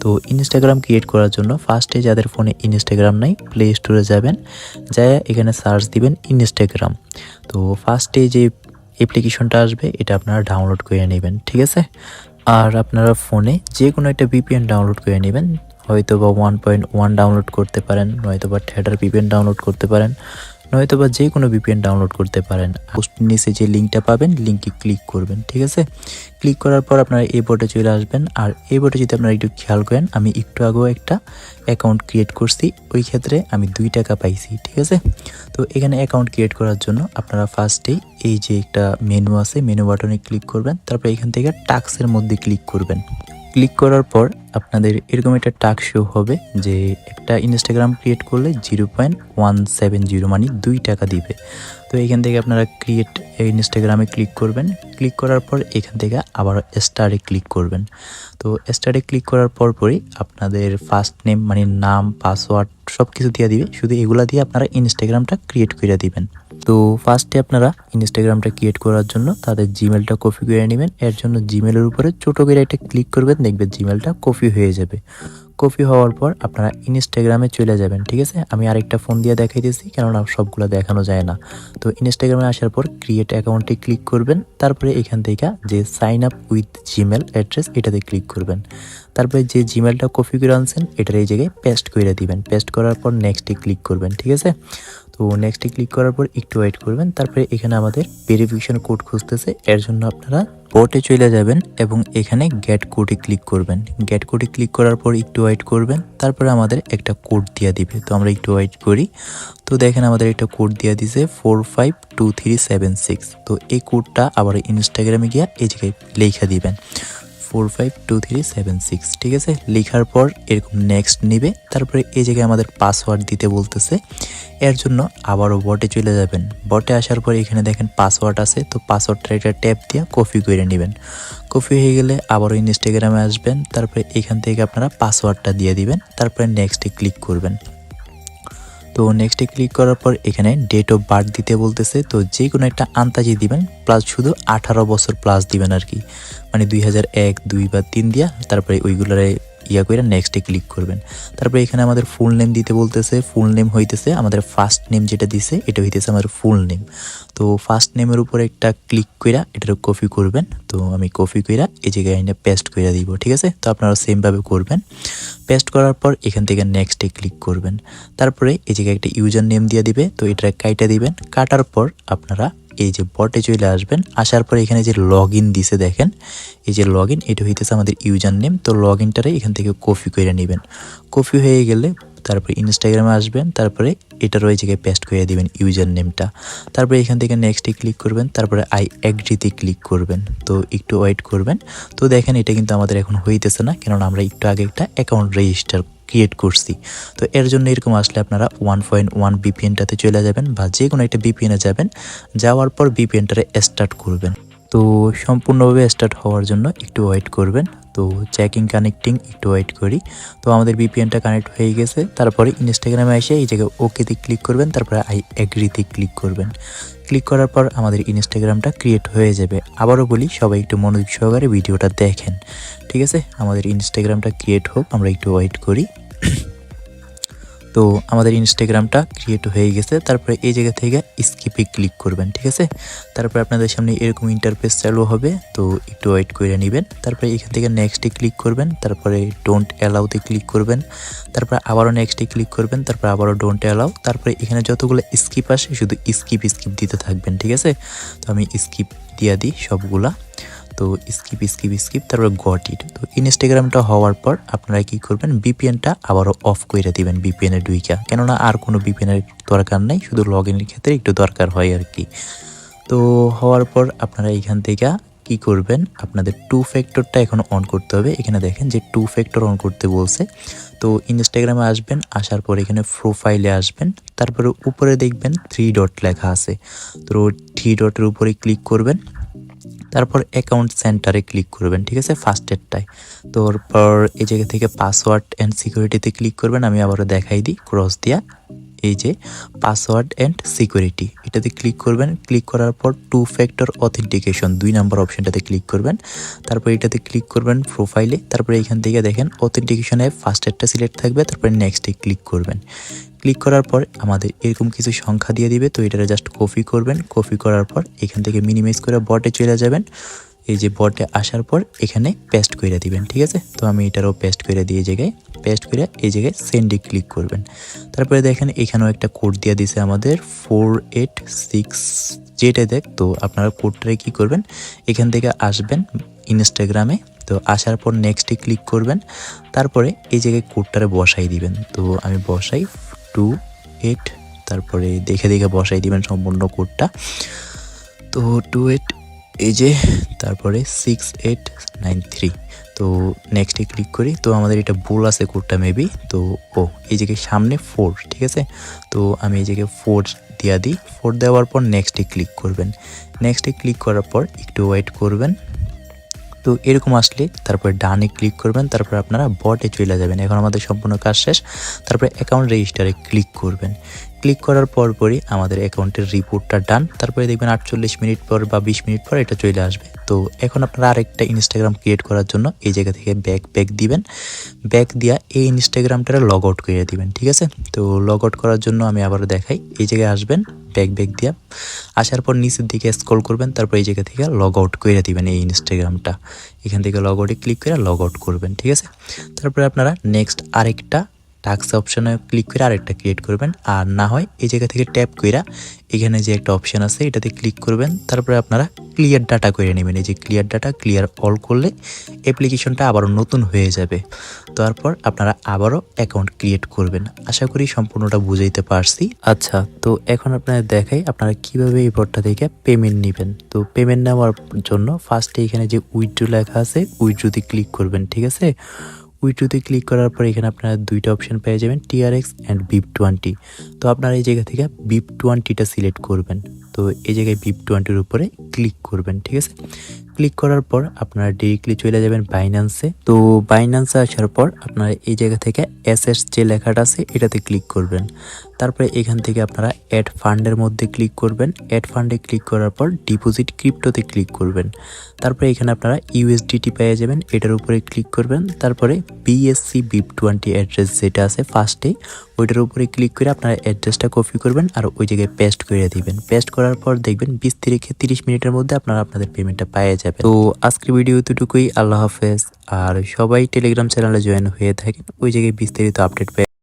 তো Instagram create করার জন্য ফার্স্টে যাদের ফোনে ইনস্টাগ্রাম নাই প্লে স্টোরে যাবেন, যায় এখানে সার্চ দিবেন ইনস্টাগ্রাম। তো ফার্স্টে যে অ্যাপ্লিকেশনটা আসবে এটা আপনারা ডাউনলোড করে নেবেন, ঠিক আছে। আর আপনারা ফোনে যে কোনো একটা ভিপিএন ডাউনলোড করে নেবেন, হয়তো বা 1.1 ডাউনলোড করতে পারেন, নয়তো বা থিয়েটার ভিপিএন ডাউনলোড করতে পারেন, নয়তো বা যে কোনো ভিপিএন ডাউনলোড করতে পারেন। পোস্ট নিচে যে লিঙ্কটা পাবেন লিঙ্কে ক্লিক করবেন, ঠিক আছে। ক্লিক করার পর আপনারা এই বোর্ডে চলে আসবেন। আর এই বোর্ডে যদি আপনারা একটু খেয়াল করেন, আমি একটু আগেও একটা অ্যাকাউন্ট ক্রিয়েট করছি, ওই ক্ষেত্রে আমি 2 টাকা পাইছি, ঠিক আছে। তো এখানে অ্যাকাউন্ট ক্রিয়েট করার জন্য আপনারা ফার্স্টেই এই যে একটা মেনু আছে, মেনু বাটনে ক্লিক করবেন, তারপর এখান থেকে টাস্কের মধ্যে ক্লিক করবেন। ক্লিক করার পর আপনাদের এরকম একটা টাস্ক শো হবে যে একটা ইনস্টাগ্রাম ক্রিয়েট করলে 0.170 মানে 2 টাকা দিবে। তো এখান থেকে আপনারা ক্রিয়েট ইনস্টাগ্রামে ক্লিক করবেন। ক্লিক করার পর এখান থেকে আবার স্টারে ক্লিক করবেন। তো স্টারে ক্লিক করার পরই আপনাদের ফার্স্ট নেম মানে নাম, পাসওয়ার্ড সব কিছু দিয়ে দিবে, শুধু এগুলা দিয়ে আপনারা ইনস্টাগ্রামটা ক্রিয়েট করে দিবেন। তো ফার্স্টে আপনারা ইনস্টাগ্রামটা ক্রিয়েট করার জন্য তাদের জিমেলটা কপি করে নেবেন। এর জন্য জিমেলের উপরে ছোটো করে একটা ক্লিক করবেন, দেখবেন জিমেলটা কপি হয়ে যাবে। কপি হওয়ার পর আপনারা ইনস্টাগ্রামে চলে যাবেন, ঠিক আছে। আমি আরেকটা ফোন দিয়ে দেখাইতেছি, কেননা সবগুলো দেখানো যায় না। তো ইনস্টাগ্রামে আসার পর ক্রিয়েট অ্যাকাউন্টে ক্লিক করবেন, তারপরে এখান থেকে যে sign up with Gmail address এটাতে ক্লিক করবেন। তারপরে যে জিমেলটা কপি করে আনছেন এটার এই জায়গায় পেস্ট করে দিবেন। পেস্ট করার পর নেক্সটে ক্লিক করবেন, ঠিক আছে। তো নেক্সটে ক্লিক করার পর একটু ওয়েট করবেন। তারপরে এখানে আমাদের ভেরিফিকেশন কোড খুঁজতেছে, এর জন্য আপনারা বোটে চলে যাবেন এবং এখানে গেট কোডে ক্লিক করবেন। গেট কোডে ক্লিক করার পর একটু ওয়েট করবেন, তারপরে আমাদের একটা কোড দিয়ে দিবে। তো আমরা একটু ওয়েট করি। তো দেখেন আমাদের একটা কোড দিয়ে দিছে 452376। তো এই কোডটা আবার ইনস্টাগ্রামে গিয়ে এই জায়গায় লেখা দিবেন 452376, ঠিক আছে। লেখার পর এরকম নেক্সট নিবে, তারপরে এই জায়গায় আমাদের পাসওয়ার্ড দিতে বলতেছে। এর জন্য আবারও বটে চলে যাবেন। বটে আসার পর এখানে দেখেন পাসওয়ার্ড আছে, তো পাসওয়ার্ডটা এটা ট্যাপ দিয়ে কপি করে নেবেন। কপি হয়ে গেলে আবারও ইনস্টাগ্রামে আসবেন, তারপরে এখান থেকে আপনারা পাসওয়ার্ডটা দিয়ে দিবেন, তারপরে নেক্সটে ক্লিক করবেন। তো নেক্সটে ক্লিক করার পর এখানে ডেট অফ বার্থ দিতে বলতেছে। তো যে কোনো একটা আন্তাজি দিবেন, প্লাস শুধু 18 বছর প্লাস দিবেন আর কি, মানে 2001, 2 বা 3 দিয়া তারপরে ওইগুলোরে করে নেক্সটে ক্লিক করবেন। তারপরে এখানে আমাদের ফুল নেম দিতে বলতেছে। ফুল নেম হইতেছে আমাদের ফার্স্ট নেম যেটা দিছে এটা হইতেছে আমাদের ফুল নেম। তো ফার্স্ট নেমের উপরে একটা ক্লিক কইরা এটার কপি করবেন। তো আমি কপি কইরা এই জায়গায় এনে পেস্ট কইরা দিব, ঠিক আছে। তো আপনারা সেমভাবে করবেন। পেস্ট করার পর এখান থেকে নেক্সটে ক্লিক করবেন। তারপরে এই জায়গায় একটা ইউজার নেম দিয়ে দিবে, তো এটা কাইটা দিবেন। কাটার পর আপনারা এই যে বটে চলে আসবেন। আসার পর এখানে যে লগ ইন দিছে দেখেন, এই যে লগ ইন এটা হইতেছে আমাদের ইউজার নেম। তো লগ ইনটারে এখান থেকে কপি করে নেবেন। কপি হয়ে গেলে তারপরে ইনস্টাগ্রামে আসবেন, তারপরে এটার ওই জায়গায় পেস্ট করে দিবেন ইউজার নেমটা। তারপরে এখান থেকে নেক্সটে ক্লিক করবেন, তারপরে আই এগ্রিতে ক্লিক করবেন। তো একটু ওয়েট করবেন। তো দেখেন এটা কিন্তু আমাদের এখন হইতেছে না, কেননা আমরা একটু আগে একটা অ্যাকাউন্ট রেজিস্টার ক্রিয়েট করছি। তো এর জন্য এরকম আসলে আপনারা 1.1 বিপিএনটাতে চলে যাবেন বা যে কোনো একটা বিপিএনে যাবেন। যাওয়ার পর বিপিএনটারে স্টার্ট করবেন। তো সম্পূর্ণভাবে স্টার্ট হওয়ার জন্য একটু ওয়েট করবেন। তো চেকিং কানেক্টিং একটু ওয়েট করি। তো আমাদের বিপিএনটা কানেক্ট হয়ে গেছে। তারপরে ইনস্টাগ্রামে এসে এই জায়গায় ওকেতে ক্লিক করবেন, তারপরে আই এগ্রিতে ক্লিক করবেন। ক্লিক করার পর আমাদের ইনস্টাগ্রামটা ক্রিয়েট হয়ে যাবে। আবারও বলি, সবাই একটু মনোযোগ সহকারে ভিডিওটা দেখেন, ঠিক আছে। আমাদের ইনস্টাগ্রামটা ক্রিয়েট হোক, আমরা একটু ওয়েট করি। তো আমাদের ইনস্টাগ্রামটা ক্রিয়েট হয়ে গেছে। তারপরে এই জায়গা থেকে স্কিপে ক্লিক করবেন, ঠিক আছে। তারপরে আপনাদের সামনে এরকম ইন্টারফেস চালু হবে। তো একটু ওয়েট করে নেবেন। তারপরে এখান থেকে নেক্সটে ক্লিক করবেন, তারপরে ডোন্ট অ্যালাউতে ক্লিক করবেন, তারপরে আবারও নেক্সটে ক্লিক করবেন, তারপরে আবারও ডোন্ট অ্যালাউ। তারপরে এখানে যতগুলো স্কিপ আসে শুধু স্কিপ দিতে থাকবেন, ঠিক আছে। তো আমি স্কিপ দিয়ে দিই সবগুলা। তো স্কিপ তারপরে গট ইট। তো ইনস্টাগ্রামটা হওয়ার পর আপনারা কি করবেন, বিপিএনটা আবারও অফ করে দিবেন বিপিএনের ডুইকা, কেননা আর কোনো বিপিএনের দরকার নাই, শুধু লগ ইনের ক্ষেত্রে একটু দরকার হয় আর কি। তো হওয়ার পর আপনারা এইখান থেকে কি করবেন, আপনাদের 2 ফ্যাক্টরটা এখন অন করতে হবে। এখানে দেখেন যে 2 ফ্যাক্টর অন করতে বলছে। তো ইনস্টাগ্রামে আসবেন, আসার পর এখানে প্রোফাইলে আসবেন, তারপরে উপরে দেখবেন 3 ডট লেখা আছে। তো 3 ডটের উপরে ক্লিক করবেন, তারপর অ্যাকাউন্ট সেন্টারে ক্লিক করবেন, ঠিক আছে, ফার্স্টেরটায়। তারপর এই জায়গা থেকে পাসওয়ার্ড অ্যান্ড সিকিউরিটিতে ক্লিক করবেন। আমি আবারও দেখাই দিই ক্রস দিয়া। এই যে পাসওয়ার্ড অ্যান্ড সিকিউরিটি এটাতে ক্লিক করবেন। ক্লিক করার পর 2 ফ্যাক্টর অথেন্টিকেশন 2 নম্বর অপশনটাতে ক্লিক করবেন। তারপর এটাতে ক্লিক করবেন প্রোফাইলে। তারপরে এখান থেকে দেখেন অথেন্টিকেশনে ফার্স্টেরটা সিলেক্ট থাকবে, তারপরে নেক্সটে ক্লিক করবেন। ক্লিক করার পর আমাদের এরকম কিছু সংখ্যা দিয়ে দিবে, তো এটা জাস্ট কপি করবেন। কপি করার পর এখান থেকে মিনিমাইজ করে বটে চলে যাবেন। এই যে বটে আসার পর এখানে পেস্ট করে দিবেন, ঠিক আছে। তো আমি এটারও পেস্ট করে দিয়ে জায়গায় পেস্ট করে এই জায়গায় সেন্ডে ক্লিক করবেন। তারপরে দেখেন এখানেও একটা কোড দিয়ে দিছে আমাদের 486 যেটা দেখ। তো আপনারা কোডটারে কি করবেন, এখান থেকে আসবেন ইনস্টাগ্রামে। তো আসার পর নেক্সটে ক্লিক করবেন। তারপরে এই জায়গায় কোডটারে বসাই দিবেন। তো আমি বসাই 28, তারপরে দেখে দেখে বসাই দিবেন সম্পূর্ণ কোডটা। তো 28 এই যে, তারপরে 6893। তো নেক্সটে ক্লিক করি। তো আমাদের এটা ভুল আছে কোডটা মেবি। তো এই জায়গায় সামনে 4, ঠিক আছে। তো আমি এই জায়গায় 4 দিয়া দিই। 4 দেওয়ার পর নেক্সটে ক্লিক করবেন। নেক্সটে ক্লিক করার পর একটু ওয়েট করবেন। তো এরকম আসলে তারপরে ডানে ক্লিক করবেন। তারপর আপনারা বটে চলে যাবেন। এখন আমাদের সম্পূর্ণ কাজ শেষ। তারপরে অ্যাকাউন্ট রেজিস্টারে ক্লিক করবেন। ক্লিক করার পরই আমাদের অ্যাকাউন্টের রিপোর্টটা ডান। তারপরে দেখবেন 48 মিনিট পর বা 20 মিনিট পর এটা চলে আসবে। তো এখন আপনারা আরেকটা ইনস্টাগ্রাম ক্রিয়েট করার জন্য এই জায়গা থেকে ব্যাক দিবেন। ব্যাক দিয়া এই ইনস্টাগ্রামটা লগ আউট করে দিবেন, ঠিক আছে। তো লগ আউট করার জন্য আমি আবারও দেখাই। এই জায়গায় আসবেন, ব্যাক দিয়া আসার পর নিচের দিকে স্ক্রল করবেন। তারপর এই জায়গা থেকে লগ আউট করে দিবেন এই ইনস্টাগ্রামটা। এখান থেকে লগ আউটে ক্লিক করে লগ আউট করবেন, ঠিক আছে। তারপরে আপনারা নেক্সট আরেকটা টাস্ক অপশনে ক্লিক করে আরেকটা ক্রিয়েট করবেন। আর না হয় এই জায়গা থেকে ট্যাপ কইরা এখানে যে একটা অপশন আছে এটাতে ক্লিক করবেন। তারপরে আপনারা ক্লিয়ার ডাটা করে নেবেন। এই যে ক্লিয়ার ডাটা ক্লিয়ার অল করলে অ্যাপ্লিকেশনটা আবারও নতুন হয়ে যাবে। তারপর আপনারা আবারও অ্যাকাউন্ট ক্রিয়েট করবেন। আশা করি সম্পূর্ণটা বুঝাইতে পারছি। আচ্ছা, তো এখন আপনারা দেখাই আপনারা কিভাবে এই বটটা থেকে পেমেন্ট নেবেন। তো পেমেন্ট নেওয়ার জন্য ফার্স্টে এখানে যে উইথড্র লেখা আছে উইথড্রতে ক্লিক করবেন, ঠিক আছে। উইথড্রতে ক্লিক করার পর এখানে আপনারা দুইটা অপশন পেয়ে যাবেন, TRX অ্যান্ড BIP20। তো আপনারা এই জায়গা থেকে BIP20টা সিলেক্ট করবেন। তো এই জায়গায় BIP20-র উপরে ক্লিক করবেন, ঠিক আছে। ক্লিক করার পর আপনারা ডিরেক্টলি চলে যাবেন বাইন্যান্সে। তো বাইন্যান্সে আসার পর আপনারা এই জায়গা থেকে SS যে লেখাটা আছে এটাতে ক্লিক করবেন। তারপরে এখান থেকে আপনারা অ্যাড ফান্ডের মধ্যে ক্লিক করবেন। অ্যাড ফান্ডে ক্লিক করার পর ডিপোজিট ক্রিপ্টোতে ক্লিক করবেন। তারপরে এখানে আপনারা USDT পেয়ে যাবেন, এটার উপরে ক্লিক করবেন। তারপরে BSC BIP20 অ্যাড্রেস যেটা আছে ফার্স্টে ওইটার উপরে ক্লিক করে আপনারা অ্যাড্রেসটা কপি করবেন আর ওই জায়গায় পেস্ট করে দিবেন। পেস্ট করার পর দেখবেন 20 থেকে 30 মিনিটের মধ্যে আপনারা আপনাদের পেমেন্টটা পেয়ে যাবেন। তো আজকের ভিডিও এতটুকুই। আল্লাহ হাফেজ। আর সবাই টেলিগ্রাম চ্যানেলে জয়েন হয়ে থাকেন, ওই জায়গায় বিস্তারিত আপডেট পেয়ে